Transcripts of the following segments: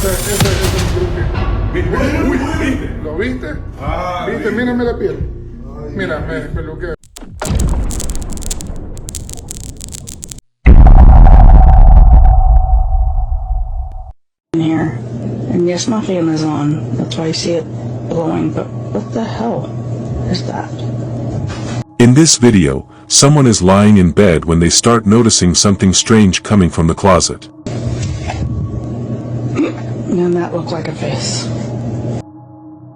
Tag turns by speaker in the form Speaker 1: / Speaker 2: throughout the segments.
Speaker 1: es un grupo.
Speaker 2: ¿Lo viste? ¿Viste? Mírame la piel. Mira, me peluqué.
Speaker 3: In here, and yes, my fan is on. That's why you see it blowing. But what the hell is that?
Speaker 4: In this video, someone is lying in bed when they start noticing something strange coming from the closet.
Speaker 3: And that looked like a face.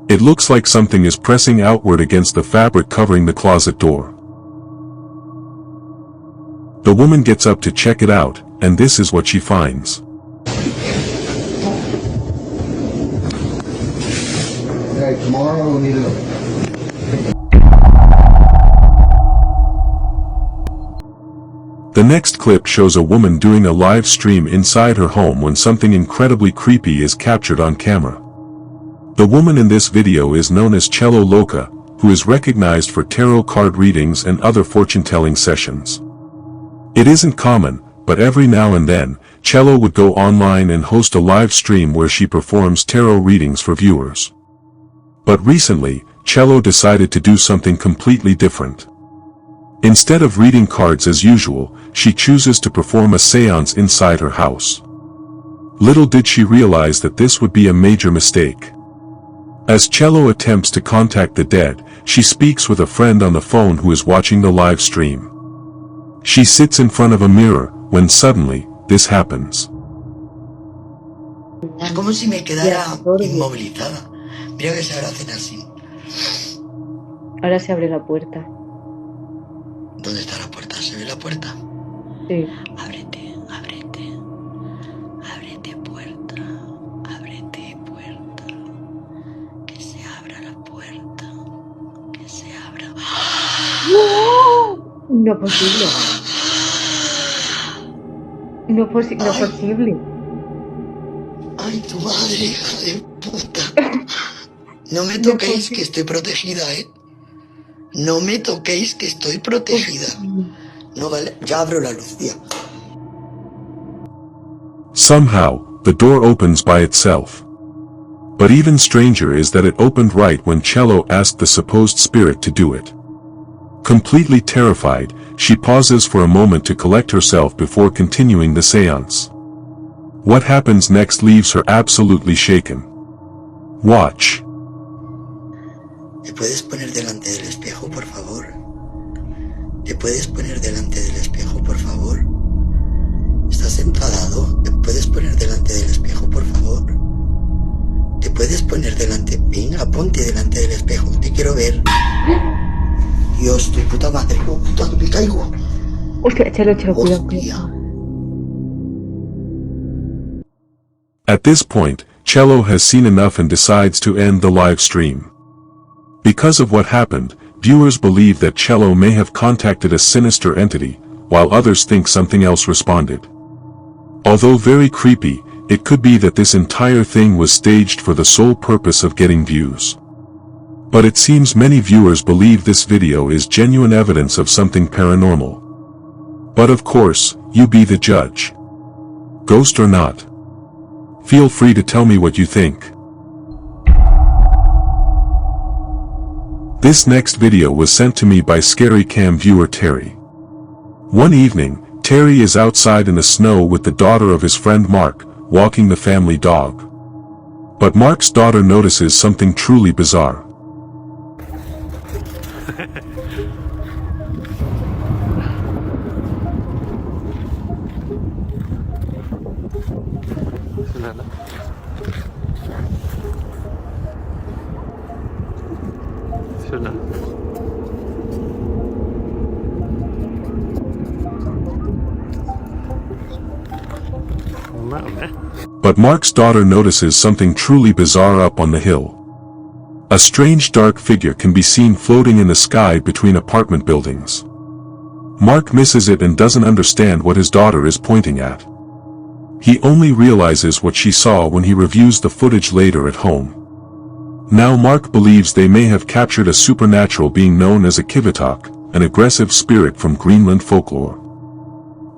Speaker 4: It looks like something is pressing outward against the fabric covering the closet door. The woman gets up to check it out, and this is what she finds.
Speaker 1: Hey, tomorrow we'll need it.
Speaker 4: The next clip shows a woman doing a live stream inside her home when something incredibly creepy is captured on camera. The woman in this video is known as Cello Loca, who is recognized for tarot card readings and other fortune-telling sessions. It isn't common, but every now and then, Cello would go online and host a live stream where she performs tarot readings for viewers. But recently, Cello decided to do something completely different. Instead of reading cards as usual, she chooses to perform a seance inside her house. Little did she realize that this would be a major mistake. As Cello attempts to contact the dead, she speaks with a friend on the phone who is watching the live stream. She sits in front of a mirror, when suddenly, this happens.
Speaker 5: Es como si me quedara inmovilizada. Mira que se ahora hacen así.
Speaker 6: Ahora se abre la puerta.
Speaker 5: ¿Dónde está la puerta? ¿Se ve la puerta?
Speaker 6: Sí.
Speaker 5: Ábrete, ábrete. Ábrete puerta. Ábrete puerta. Que se abra la puerta. Que se abra.
Speaker 6: ¡No! No es posible. No es posible.
Speaker 5: Ay, tu madre, hija de puta. No me toquéis que estoy protegida, ¿eh? No me toquéis que estoy protegida. No vale, ya abro la luz, ya.
Speaker 4: Somehow, the door opens by itself. But even stranger is that it opened right when Cello asked the supposed spirit to do it. Completely terrified, she pauses for a moment to collect herself before continuing the seance. What happens next leaves her absolutely shaken. Watch.
Speaker 5: ¿Te puedes poner delante del espejo, por favor? ¿Te puedes poner delante del espejo, por favor? ¿Estás enfadado? ¿Te puedes poner delante del espejo, por favor? ¿Te puedes poner delante? Venga, ponte delante del espejo, te quiero ver. Dios, tu puta madre, oh, puta, que me caigo.
Speaker 6: Hostia, Chelo, cuidado.
Speaker 4: At this point, Cello has seen enough and decides to end the live stream. Because of what happened, viewers believe that Cello may have contacted a sinister entity, while others think something else responded. Although very creepy, it could be that this entire thing was staged for the sole purpose of getting views. But it seems many viewers believe this video is genuine evidence of something paranormal. But of course, you be the judge. Ghost or not. Feel free to tell me what you think. This next video was sent to me by Scary Cam viewer Terry. One evening, Terry is outside in the snow with the daughter of his friend Mark, walking the family dog. But Mark's daughter notices something truly bizarre. But Mark's daughter notices something truly bizarre up on the hill. A strange dark figure can be seen floating in the sky between apartment buildings. Mark misses it and doesn't understand what his daughter is pointing at. He only realizes what she saw when he reviews the footage later at home. Now Mark believes they may have captured a supernatural being known as a Kivitok, an aggressive spirit from Greenland folklore.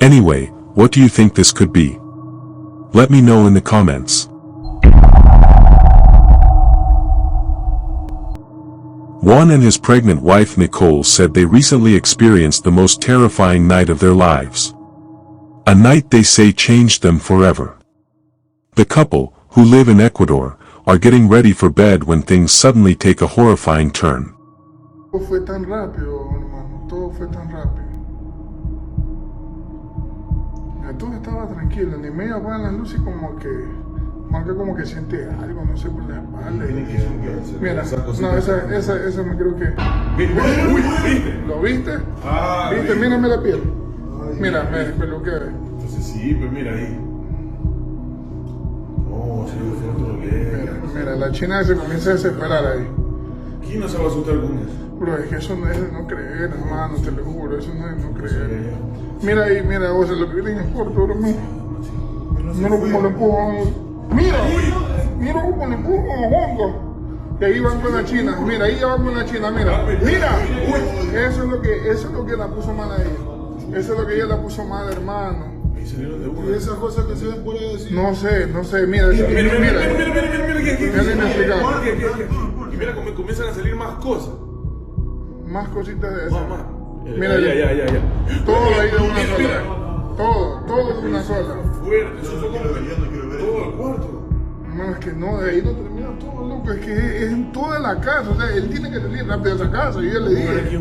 Speaker 4: Anyway, what do you think this could be? Let me know in the comments. Juan and his pregnant wife Nicole said they recently experienced the most terrifying night of their lives. A night they say changed them forever. The couple, who live in Ecuador, are getting ready for bed when things suddenly take a horrifying turn.
Speaker 2: Todo fue tan rápido, hermano, todo fue tan rápido. Todo estaba tranquilo, ni media apagan las luces como que siente algo, no sé, por la espalda. Mira, no, esa me creo que...
Speaker 1: ¿Viste?
Speaker 2: ¿Lo viste?
Speaker 1: Ah,
Speaker 2: ¿Viste? Mírame la piel. Mira, me peluquea.
Speaker 1: Entonces sí, pues mira ahí. No, sí, fue otro leve.
Speaker 2: Mira, la china se comienza a desesperar ahí.
Speaker 1: ¿Quién no se va a asustar con eso?
Speaker 2: Bro, es que eso no es de no creer, hermano, te lo juro, eso no es de no creer. Mira ahí, mira, vos, lo que viene es corto, bro, mira. Mira cómo lo empujan. Mira cómo le empujan a Hongo. Y ahí van con la china, mira, ahí ya van con la china, mira. Eso es lo que la puso mal a ella. Eso es lo que ella la puso mal, hermano.
Speaker 1: Y esas cosas que se ven por ahí decir.
Speaker 2: No sé, mira.
Speaker 1: Mira,
Speaker 2: Mira,
Speaker 1: comienzan a salir más cosas.
Speaker 2: más cositas de esas.
Speaker 1: Más.
Speaker 2: Mira,
Speaker 1: Ya.
Speaker 2: todo ahí de una sola. Todo de una sola.
Speaker 1: Fuerte, eso fue como todo el cuarto.
Speaker 2: Hermano, es que no, de ahí no termina todo, loco. Es que es en toda la casa. O sea, él tiene que salir rápido de esa casa. Yo ya le dije.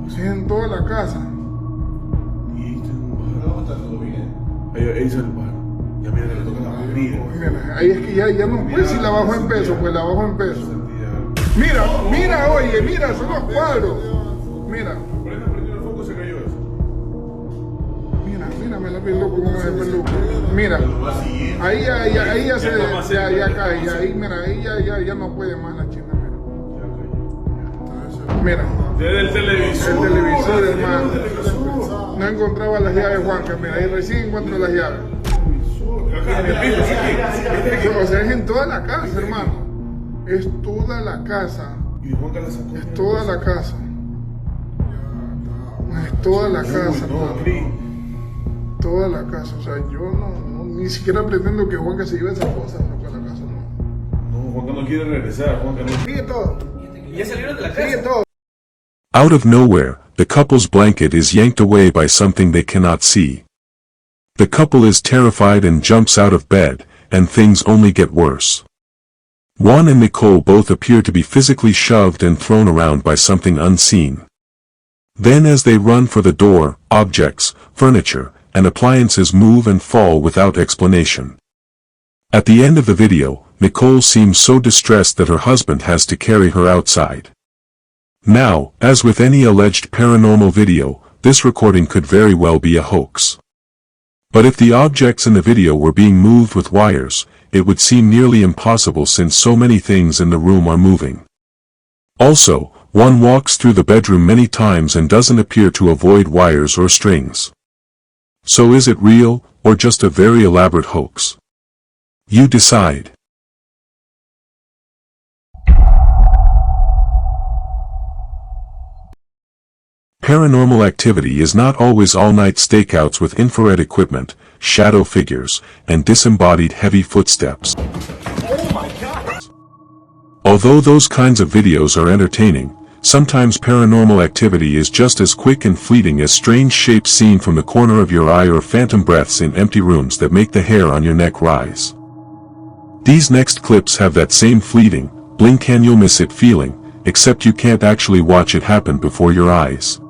Speaker 2: Es en toda la casa.
Speaker 1: Ahí sale el bar. Ya mira que le toca la barriga.
Speaker 2: Mira, ahí es que ya no puede si la bajo en peso, pues la bajo en peso. Mira, oye, mira, son los cuadros. Mira.
Speaker 1: Prendió el foco, se cayó eso.
Speaker 2: Mira, me la piel loco como de peluco. Mira, ahí ya cae, ahí mira, ahí ya no puede más la china, mira.
Speaker 1: Desde el televisor.
Speaker 2: El televisor, hermano. No encontraba las llaves, Juanca, mira, ahí recién encuentro las llaves. O sea, es en toda la casa, hermano. Es toda la casa.
Speaker 1: Y Juanca la sacó.
Speaker 2: Es toda la casa. Es toda la casa, hermano. Toda la casa. O sea, yo no ni siquiera pretendo que Juanca se lleve esas cosas, no, para la casa, no.
Speaker 1: No, Juanca no quiere regresar, Juanca no.
Speaker 2: Sigue todo.
Speaker 7: ¿Ya salieron de la casa?
Speaker 2: Sigue todo.
Speaker 4: Out of nowhere, the couple's blanket is yanked away by something they cannot see. The couple is terrified and jumps out of bed, and things only get worse. Juan and Nicole both appear to be physically shoved and thrown around by something unseen. Then as they run for the door, objects, furniture, and appliances move and fall without explanation. At the end of the video, Nicole seems so distressed that her husband has to carry her outside. Now, as with any alleged paranormal video, this recording could very well be a hoax. But if the objects in the video were being moved with wires, it would seem nearly impossible since so many things in the room are moving. Also, one walks through the bedroom many times and doesn't appear to avoid wires or strings. So is it real, or just a very elaborate hoax? You decide. Paranormal activity is not always all-night stakeouts with infrared equipment, shadow figures, and disembodied heavy footsteps. Although those kinds of videos are entertaining, sometimes paranormal activity is just as quick and fleeting as strange shapes seen from the corner of your eye or phantom breaths in empty rooms that make the hair on your neck rise. These next clips have that same fleeting, blink and you'll miss it feeling, except you can't actually watch it happen before your eyes.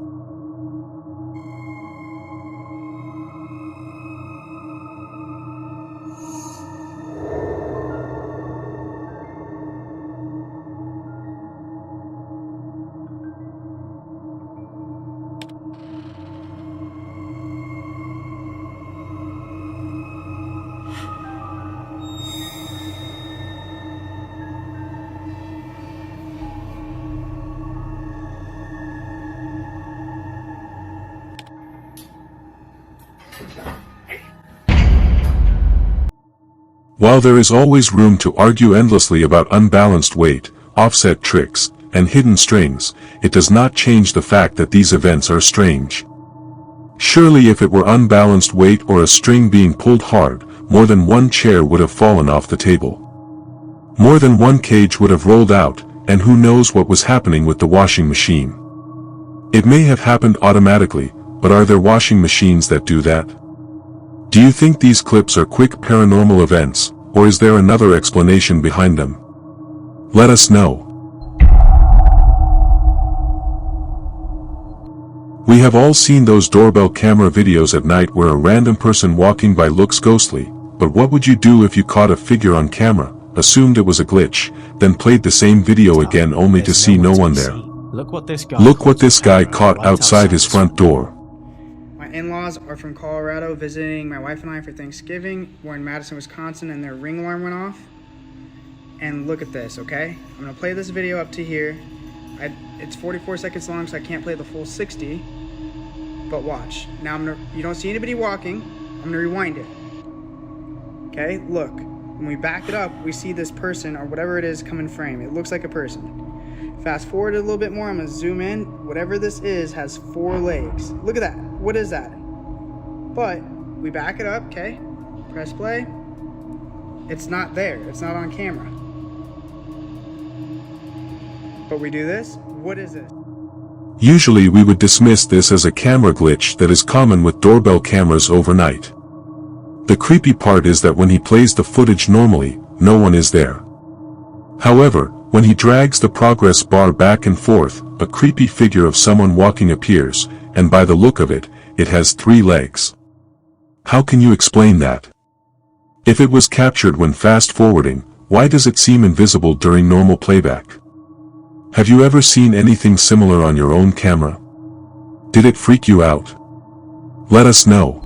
Speaker 4: While there is always room to argue endlessly about unbalanced weight, offset tricks, and hidden strings, it does not change the fact that these events are strange. Surely if it were unbalanced weight or a string being pulled hard, more than one chair would have fallen off the table. More than one cage would have rolled out, and who knows what was happening with the washing machine. It may have happened automatically, but are there washing machines that do that? Do you think these clips are quick paranormal events, or is there another explanation behind them? Let us know. We have all seen those doorbell camera videos at night where a random person walking by looks ghostly, but what would you do if you caught a figure on camera, assumed it was a glitch, then played the same video again only to see no one there? Look what this guy caught outside his front door.
Speaker 7: My in-laws are from Colorado visiting my wife and I for Thanksgiving. We're in Madison, Wisconsin, and their ring alarm went off. And look at this, okay? I'm gonna play this video up to here. It's 44 seconds long, so I can't play the full 60. But watch. Now you don't see anybody walking. I'm gonna rewind it. Okay, look. When we back it up, we see this person or whatever it is come in frame. It looks like a person. Fast forward a little bit more, I'm gonna zoom in. Whatever this is has 4 legs. Look at that. What is that? But we back it up, okay? Press play. It's not there. It's not on camera. But we do this. What is this?
Speaker 4: Usually we would dismiss this as a camera glitch that is common with doorbell cameras overnight. The creepy part is that when he plays the footage normally, no one is there. However, when he drags the progress bar back and forth, a creepy figure of someone walking appears, and by the look of it, it has 3 legs. How can you explain that? If it was captured when fast forwarding, why does it seem invisible during normal playback? Have you ever seen anything similar on your own camera? Did it freak you out? Let us know.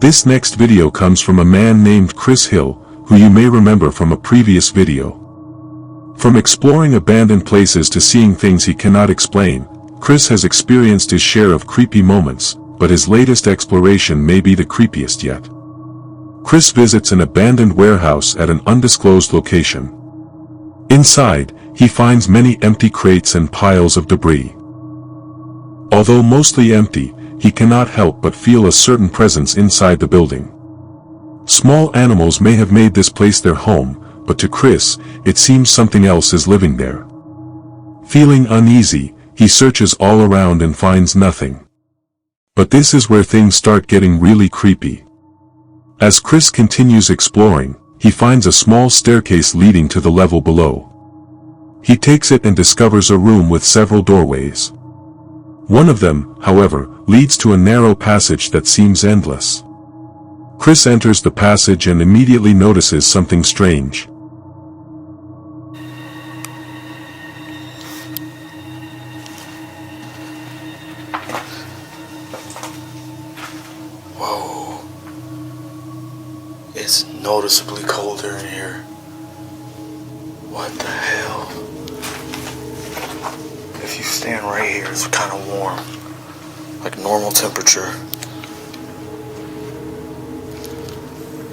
Speaker 4: This next video comes from a man named Chris Hill, who you may remember from a previous video. From exploring abandoned places to seeing things he cannot explain, Chris has experienced his share of creepy moments, but his latest exploration may be the creepiest yet. Chris visits an abandoned warehouse at an undisclosed location. Inside, he finds many empty crates and piles of debris. Although mostly empty, he cannot help but feel a certain presence inside the building. Small animals may have made this place their home, but to Chris, it seems something else is living there. Feeling uneasy, he searches all around and finds nothing. But this is where things start getting really creepy. As Chris continues exploring, he finds a small staircase leading to the level below. He takes it and discovers a room with several doorways. One of them, however, leads to a narrow passage that seems endless. Chris enters the passage and immediately notices something strange.
Speaker 8: Whoa. It's noticeably colder in here. What the hell? If you stand right here, it's kind of warm. Like normal temperature.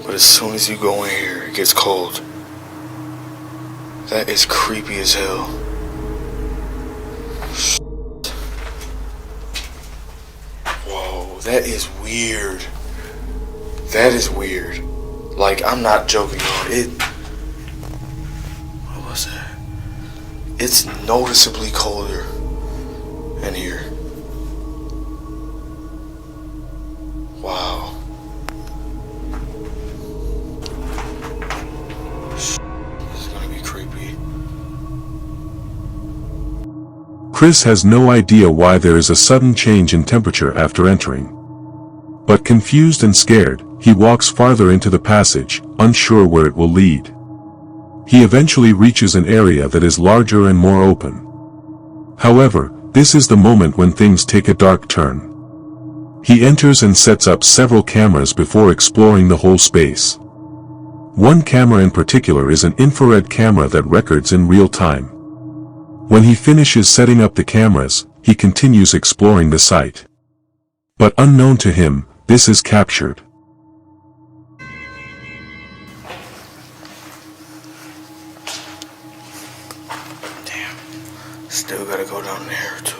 Speaker 8: But as soon as you go in here, it gets cold. That is creepy as hell. Whoa, that is weird. That is weird. Like, I'm not joking on it. What was that? It's noticeably colder in here. Wow. This is gonna be creepy.
Speaker 4: Chris has no idea why there is a sudden change in temperature after entering. But confused and scared, he walks farther into the passage, unsure where it will lead. He eventually reaches an area that is larger and more open. However, this is the moment when things take a dark turn. He enters and sets up several cameras before exploring the whole space. One camera in particular is an infrared camera that records in real time. When he finishes setting up the cameras, he continues exploring the site. But unknown to him, this is captured.
Speaker 8: Damn. Still gotta go down there too.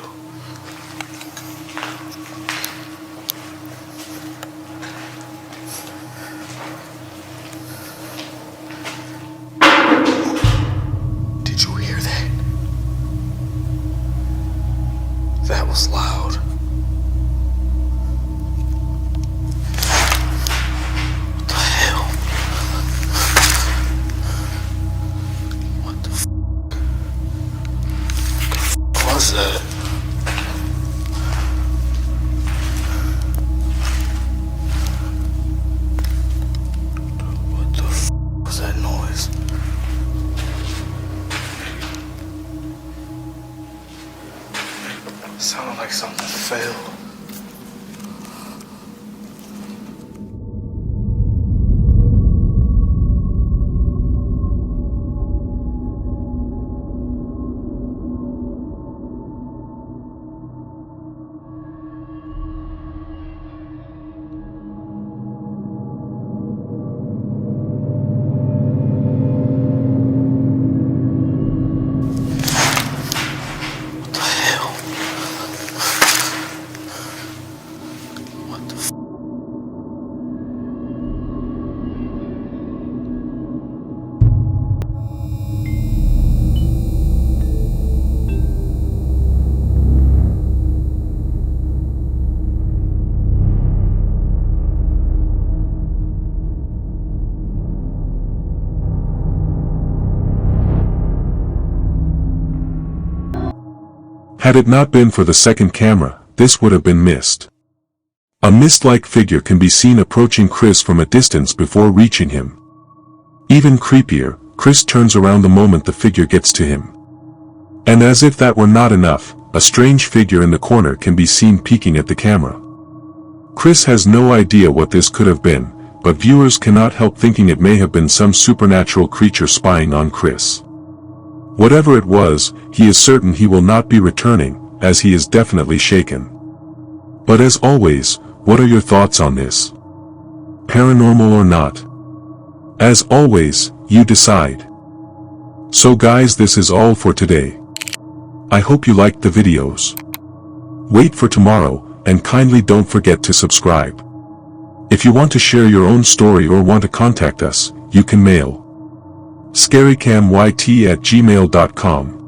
Speaker 4: Had it not been for the second camera, this would have been missed. A mist-like figure can be seen approaching Chris from a distance before reaching him. Even creepier, Chris turns around the moment the figure gets to him. And as if that were not enough, a strange figure in the corner can be seen peeking at the camera. Chris has no idea what this could have been, but viewers cannot help thinking it may have been some supernatural creature spying on Chris. Whatever it was, he is certain he will not be returning, as he is definitely shaken. But as always, what are your thoughts on this? Paranormal or not? As always, you decide. So guys, this is all for today. I hope you liked the videos. Wait for tomorrow, and kindly don't forget to subscribe. If you want to share your own story or want to contact us, you can mail scarycamyt@gmail.com.